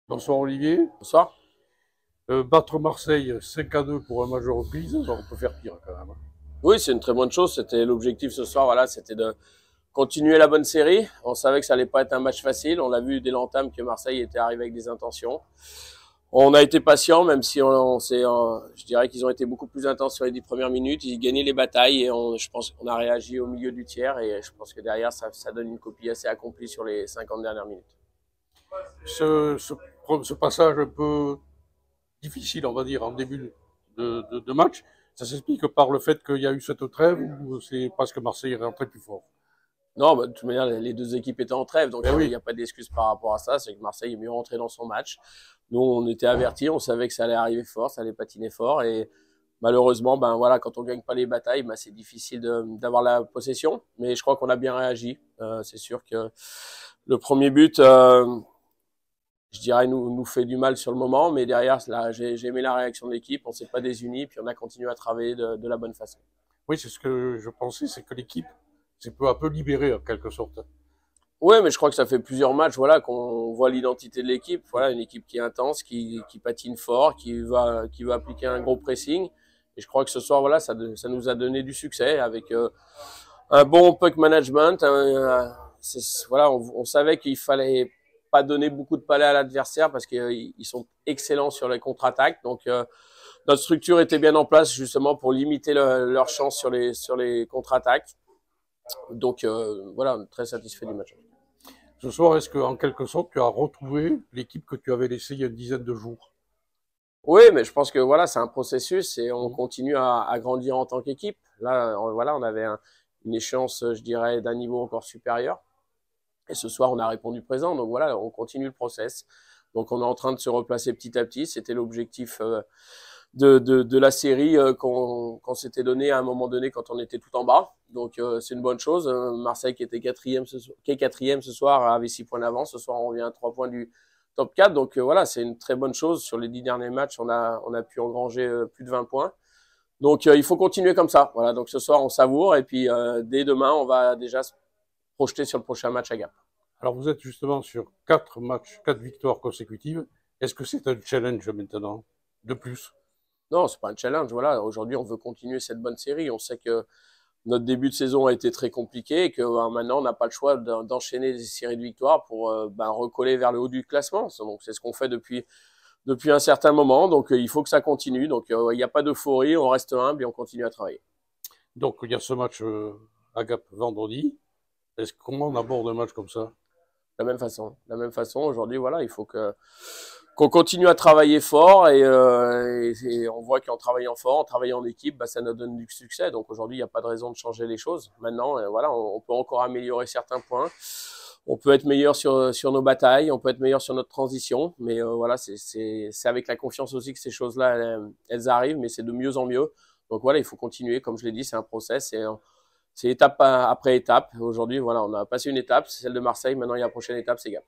Bonsoir Olivier. Bonsoir. Battre Marseille 5-2 pour un match de reprise, on peut faire pire quand même. Oui, c'est une très bonne chose. C'était l'objectif ce soir. Voilà, c'était de continuer la bonne série. On savait que ça allait pas être un match facile. On l'a vu dès l'entame que Marseille était arrivé avec des intentions. On a été patient, même si je dirais qu'ils ont été beaucoup plus intenses sur les 10 premières minutes. Ils gagnaient les batailles et je pense qu'on a réagi au milieu du tiers et je pense que derrière, ça donne une copie assez accomplie sur les 50 dernières minutes. Ce passage un peu difficile, on va dire, en début de match, ça s'explique par le fait qu'il y a eu cette trêve ou c'est parce que Marseille est rentré plus fort? Non, de toute manière, les deux équipes étaient en trêve, donc oui. il n'y a pas d'excuse par rapport à ça. C'est que Marseille est mieux rentré dans son match. Nous, on était avertis, on savait que ça allait arriver fort, ça allait patiner fort. Et malheureusement, voilà, quand on gagne pas les batailles, c'est difficile d'avoir la possession. Mais je crois qu'on a bien réagi. C'est sûr que le premier but, je dirais, nous fait du mal sur le moment. Mais derrière, là, j'ai aimé la réaction de l'équipe. On s'est pas désunis, puis on a continué à travailler de la bonne façon. Oui, c'est ce que je pensais, c'est que l'équipe s'est peu à peu libérée en quelque sorte. Oui, mais je crois que ça fait plusieurs matchs, voilà, qu'on voit l'identité de l'équipe. Voilà, une équipe qui est intense, qui patine fort, qui va appliquer un gros pressing. Et je crois que ce soir, voilà, ça nous a donné du succès avec un bon puck management. Voilà, on savait qu'il fallait pas donner beaucoup de palais à l'adversaire parce qu'ils sont excellents sur les contre-attaques. Donc notre structure était bien en place justement pour limiter leur chance sur les contre-attaques. Donc voilà, très satisfait du match. Ce soir, est-ce qu'en quelque sorte, tu as retrouvé l'équipe que tu avais laissée il y a une dizaine de jours? Oui, mais je pense que voilà, c'est un processus et on continue à grandir en tant qu'équipe. Là, voilà, on avait une échéance, je dirais, d'un niveau encore supérieur. Et ce soir, on a répondu présent. Donc voilà, on continue le process. Donc on est en train de se replacer petit à petit. C'était l'objectif de la série qu'on s'était donné à un moment donné quand on était tout en bas. Donc c'est une bonne chose. Marseille qui est quatrième ce soir avait 6 points d'avance. Ce soir, on revient à 3 points du top 4. Donc voilà, c'est une très bonne chose. Sur les 10 derniers matchs, on a pu engranger plus de 20 points. Donc il faut continuer comme ça. Voilà, donc ce soir, on savoure. Et puis dès demain, on va déjà se projeter sur le prochain match à Gap. Alors vous êtes justement sur 4 matchs, 4 victoires consécutives. Est-ce que c'est un challenge maintenant, de plus? Non, c'est pas un challenge. Voilà, aujourd'hui, on veut continuer cette bonne série. On sait que notre début de saison a été très compliqué et que maintenant, on n'a pas le choix d'enchaîner des séries de victoires pour recoller vers le haut du classement. Donc, c'est ce qu'on fait depuis un certain moment. Donc, il faut que ça continue. Donc, il n'y a pas d'euphorie. On reste humble et on continue à travailler. Donc, il y a ce match à Gap vendredi. Comment on aborde un match comme ça? De la même façon. Aujourd'hui, voilà, il faut qu'on continue à travailler fort et on voit qu'en travaillant fort, en travaillant en équipe, ça nous donne du succès. Donc aujourd'hui, il n'y a pas de raison de changer les choses. Maintenant, voilà, on peut encore améliorer certains points. On peut être meilleur sur nos batailles, on peut être meilleur sur notre transition, mais voilà, c'est avec la confiance aussi que ces choses-là, elles arrivent, mais c'est de mieux en mieux. Donc voilà, il faut continuer, comme je l'ai dit, c'est un process et c'est étape après étape. Aujourd'hui, voilà, on a passé une étape, c'est celle de Marseille. Maintenant, il y a la prochaine étape, c'est Gap.